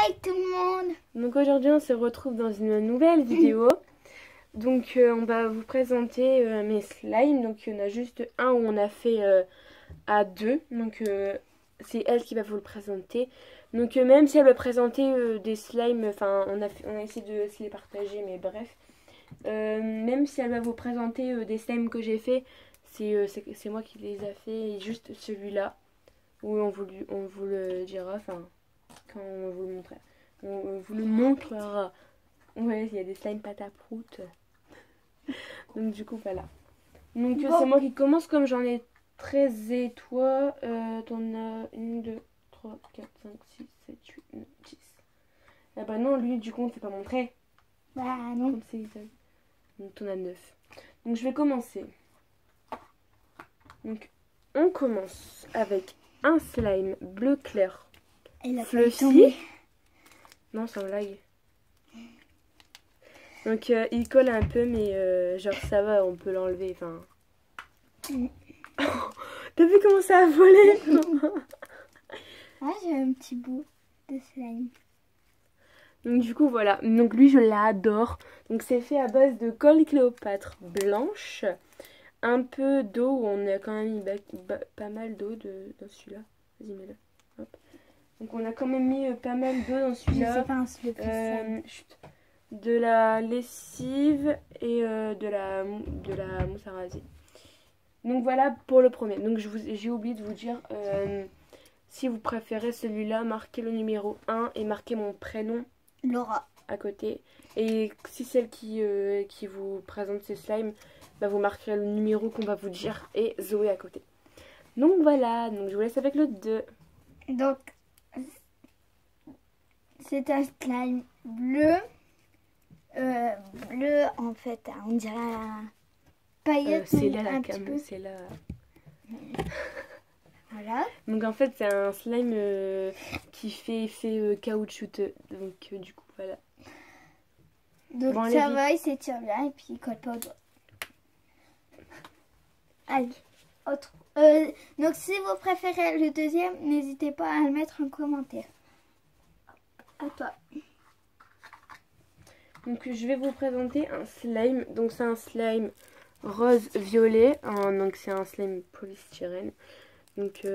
Hi tout le monde. Donc aujourd'hui on se retrouve dans une nouvelle vidéo. Donc on va vous présenter mes slimes. Donc il y en a juste un où on a fait à deux. Donc c'est elle qui va vous le présenter. Donc même si elle va présenter des slimes, enfin on a essayé de se les partager, mais bref. Même si elle va vous présenter des slimes que j'ai fait, c'est moi qui les a fait. Et juste celui-là, où on vous le dira, enfin quand on vous le montrera. On vous le montrera. Ouais, il y a des slimes pâte à prout. Donc du coup, voilà. Donc Bon. c'est moi qui commence, comme j'en ai 13 et toi, t'en as 1, 2, 3, 4, 5, 6, 7, 8, 9, 10. Ah bah non, lui, du coup, on ne s'est pas montré. Bah non. Comme c'est Isaac. Donc t'en as 9. Donc je vais commencer. Donc on commence avec un slime bleu clair. Elle a Fluffy. Non, sans blague. Donc il colle un peu, mais genre ça va, on peut l'enlever. Enfin. T'as vu comment ça a volé? Ah, j'ai un petit bout de slime. Donc du coup voilà. Donc lui je l'adore. Donc c'est fait à base de colle Cléopâtre blanche, un peu d'eau. On a quand même mis pas mal d'eau dans celui-là. Vas-y mets-le. Hop. Donc on a quand même mis pas mal d'eau dans celui-là. Je sais pas le plus slime. De la lessive et de la mousse à raser. Donc voilà pour le premier. Donc j'ai oublié de vous dire, si vous préférez celui-là, marquez le numéro 1 et marquez mon prénom Laura à côté. Et si celle qui vous présente ces slimes, bah vous marquerez le numéro qu'on va vous dire et Zoé à côté. Donc voilà, donc je vous laisse avec le 2. Donc c'est un slime bleu. Bleu en fait, on dirait un paillette. C'est là la un cam, petit peu. c'est là. Voilà. Donc en fait c'est un slime qui fait effet caoutchouteux. Donc du coup voilà. Donc Bon, ça va, il s'étire bien et puis il colle pas au doigt. Allez, autre. Donc si vous préférez le deuxième, n'hésitez pas à le mettre en commentaire. À toi. Donc je vais vous présenter un slime. Donc c'est un slime rose violet. Donc c'est un slime polystyrène. Donc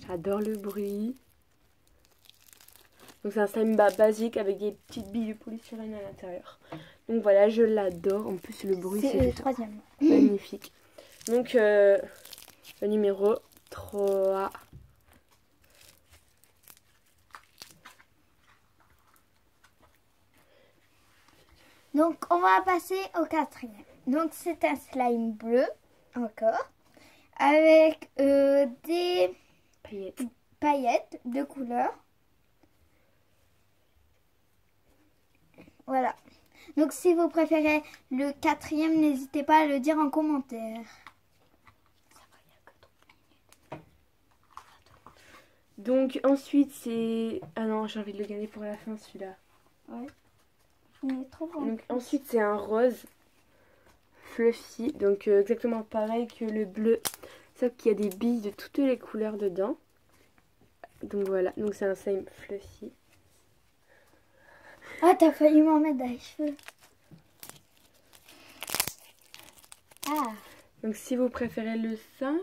j'adore le bruit. Donc c'est un slime basique avec des petites billes de polystyrène à l'intérieur. Donc voilà, je l'adore. En plus le bruit c'est le troisième. Magnifique. Donc le numéro 3. Donc on va passer au quatrième. Donc c'est un slime bleu encore avec des paillettes de couleur. Voilà. Donc si vous préférez le quatrième, n'hésitez pas à le dire en commentaire. Donc ensuite c'est... Ah non, j'ai envie de le garder pour la fin celui-là. Ouais. Il est trop bon. Donc ensuite c'est un rose fluffy. Donc exactement pareil que le bleu. Sauf qu'il y a des billes de toutes les couleurs dedans. Donc voilà, donc c'est un slime fluffy. Ah, t'as failli m'en mettre dans les cheveux. Ah. Donc si vous préférez le 5,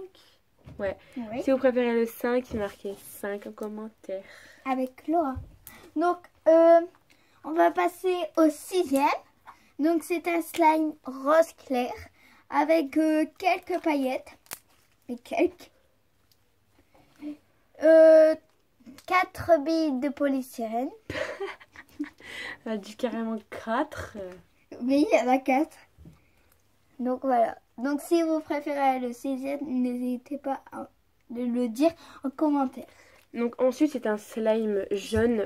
ouais. Oui. Si vous préférez le 5, marquez 5 en commentaire. Avec Laura. Donc, on va passer au sixième. Donc, c'est un slime rose clair avec quelques paillettes. Et quelques. 4 billes de polystyrène. On a dit carrément 4. Oui, il y en a 4. Donc, voilà. Donc, si vous préférez le sixième, n'hésitez pas à le dire en commentaire. Donc ensuite c'est un slime jaune,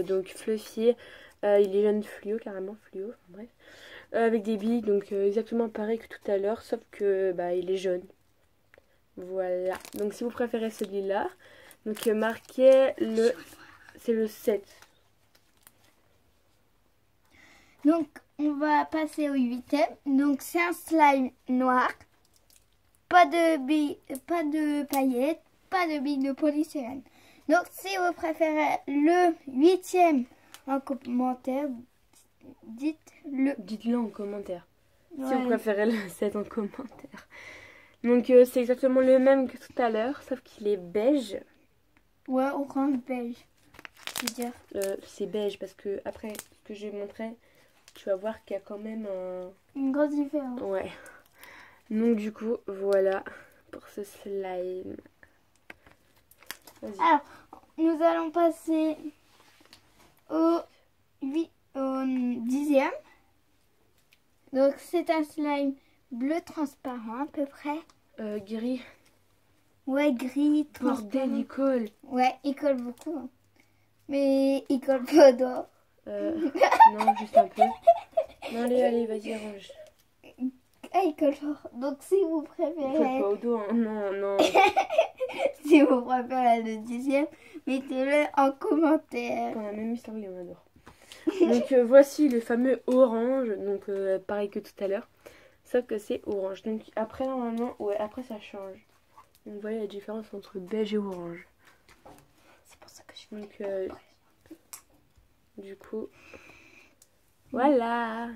donc fluffy. Il est jaune fluo, carrément fluo, bref. Avec des billes, donc exactement pareil que tout à l'heure, sauf que bah, il est jaune. Voilà. Donc si vous préférez celui-là, donc marquez le... C'est le 7. Donc on va passer au huitième. Donc c'est un slime noir. pas de paillettes, pas de billes de polystyrène. Donc si vous préférez le 8e en commentaire, dites-le. Dites-le en commentaire. Ouais. Si vous préférez le 7 en commentaire. Donc c'est exactement le même que tout à l'heure, sauf qu'il est beige. Ouais, orange beige. Je veux dire. C'est beige parce que après ce que je vais montrer, tu vas voir qu'il y a quand même Une grosse différence. Ouais. Donc du coup, voilà pour ce slime. Vas-y. Alors, nous allons passer au 10e. Donc c'est un slime bleu transparent à peu près. Gris. Ouais, gris, Bordel, transparent. il colle. Ouais, il colle beaucoup. Hein. Mais il colle pas d'or. Non, juste un peu. Non, allez, vas-y, arrange. Ah, il colle fort. Donc si vous Il colle préférez, pas au dos, hein. Non. si vous préférez le 10e, mettez-le en commentaire. On a même mis ça, oui, on adore. Donc voici le fameux orange. Donc pareil que tout à l'heure. Sauf que c'est orange. Donc après, normalement, ouais, après ça change. Donc voilà la différence entre beige et orange. C'est pour ça que je Donc du coup, voilà.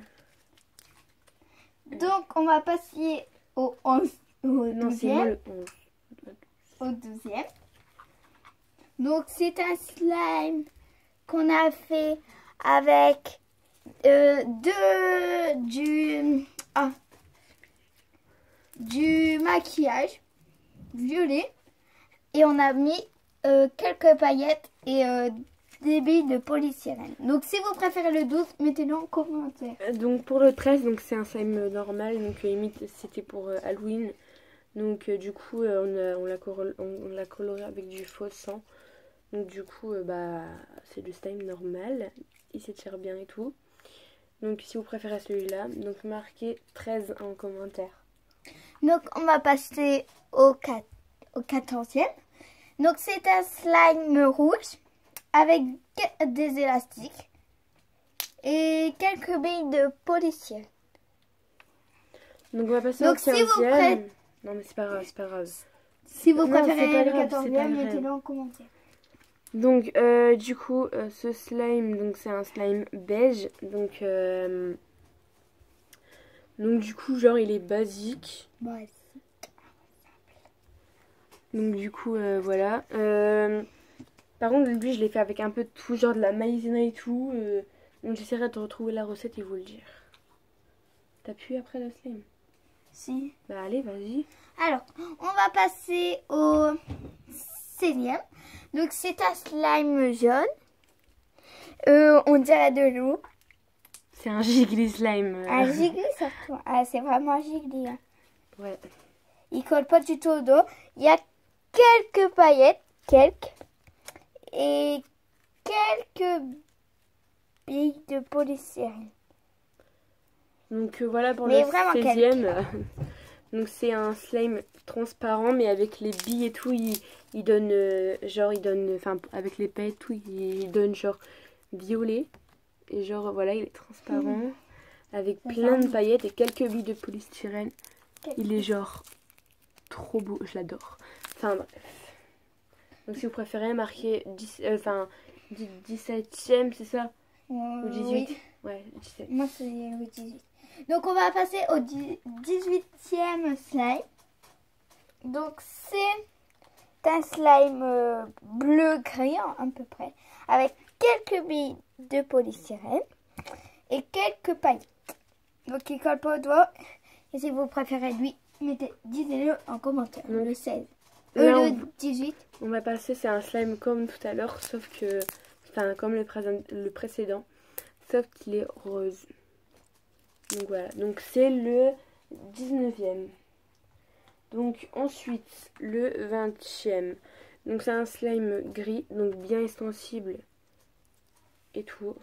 Donc on va passer au 11, au Non, c'est moi 12e. le 11. Au 12e. Donc c'est un slime qu'on a fait avec du maquillage violet et on a mis quelques paillettes et des billes de polystyrène. Donc si vous préférez le 12, mettez-le en commentaire. Donc pour le 13, donc c'est un slime normal. Donc limite c'était pour Halloween. Donc du coup on l'a coloré avec du faux sang. Donc du coup bah c'est du slime normal. Il s'étire bien et tout. Donc si vous préférez celui-là, donc marquez 13 en commentaire. Donc on va passer au 14e. Donc c'est un slime rouge avec des élastiques et quelques billes de polystyrène. Donc on va passer Donc, au si 15e. Non mais c'est pas grave, c'est pas grave. Si vous Non, préférez c'est pas le grave, c'est pas 14e, grave. mettez-le en commentaire. Donc du coup ce slime, donc c'est un slime beige. Donc du coup genre il est basique. Ouais. Donc du coup voilà. Par contre lui je l'ai fait avec un peu de tout, genre de la maïzena et tout. Donc j'essaierai de retrouver la recette et vous le dire. T'as pu après le slime? Si. Bah allez vas-y. Alors, on va passer au 16e. Donc c'est un slime jaune. On dirait de l'eau. C'est un giggly slime. Un gigli surtout. Ah, c'est vraiment un gigli. Hein. Ouais. Il colle pas du tout au dos. Il y a quelques paillettes. Et quelques billes de polystyrène. Donc voilà pour Mais le vraiment 16e. Donc c'est un slime transparent mais avec les billes et tout il donne enfin avec les paillettes tout il donne genre violet et genre voilà il est transparent avec plein de paillettes et quelques billes de polystyrène. Il est genre trop beau, je l'adore. Enfin bref. Donc si vous préférez marquer 17e, c'est ça? Ou 18? Oui. Ouais, 17. Moi c'est le 18. Donc on va passer au 18e slime. Donc c'est un slime bleu-gris à peu près. Avec quelques billes de polystyrène et quelques paillettes. Donc il colle pas au doigt. Et si vous préférez lui, dites-le en commentaire. Le 16. Là, Le 18. On va passer, c'est un slime comme tout à l'heure, sauf que, enfin comme le précédent, sauf qu'il est rose. Donc voilà, donc c'est le 19e. Donc ensuite, le 20e. Donc c'est un slime gris, donc bien extensible et tout.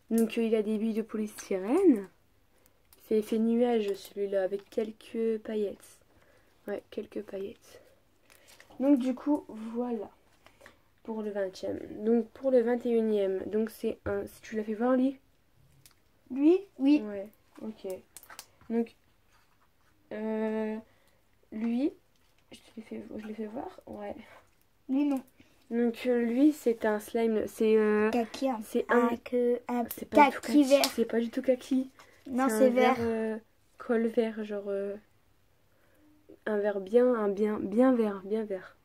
Donc il a des billes de polystyrène. C'est effet nuage celui-là, avec quelques paillettes. Ouais, quelques paillettes. Donc du coup, voilà. Pour le 20e. Donc pour le 21e, donc c'est un... Si tu l'as fait voir, lui? Lui? Oui. Ouais, ok. Donc Lui, je l'ai fait voir. Ouais. Lui, non. Donc lui, c'est un slime. C'est Kaki, hein. c'est un. C'est pas du tout Kaki vert. C'est pas du tout kaki. Non, c'est vert. Col vert, genre un vert bien vert, bien vert.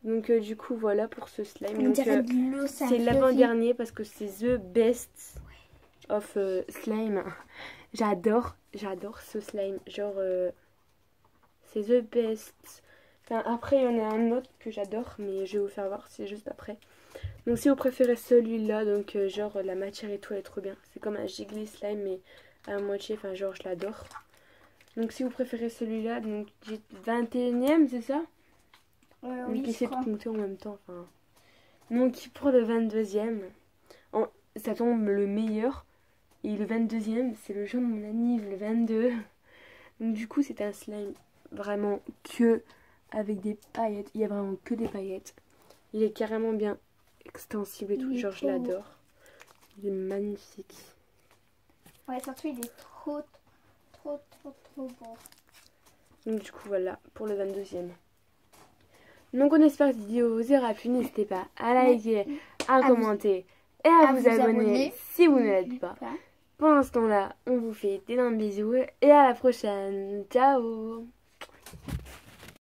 Donc du coup voilà pour ce slime. On Donc dirait de l'eau, c'est l'avant-dernier parce que c'est the best of slime. J'adore ce slime. Genre c'est the best. Enfin, après il y en a un autre que j'adore, mais je vais vous faire voir, c'est juste après. Donc si vous préférez celui-là, donc genre la matière et tout elle est trop bien. C'est comme un giggly slime mais à moitié, enfin genre je l'adore. Donc si vous préférez celui-là, donc 21e c'est ça? Oui, donc essayer de compter en même temps. Enfin. Donc pour le 22e, ça tombe le meilleur. Et le 22e c'est le jour de mon anniv, le 22. Donc du coup c'est un slime vraiment que avec des paillettes. Il y a vraiment que des paillettes. Il est carrément bien extensible et tout. Genre je l'adore. Il est magnifique. Ouais, surtout il est trop beau. Donc du coup voilà pour le 22e. Donc on espère que cette vidéo vous aura plu. N'hésitez pas à liker, à commenter et à vous abonner si vous ne l'êtes pas. Pendant ce temps-là, on vous fait d'énormes bisous et à la prochaine. Ciao!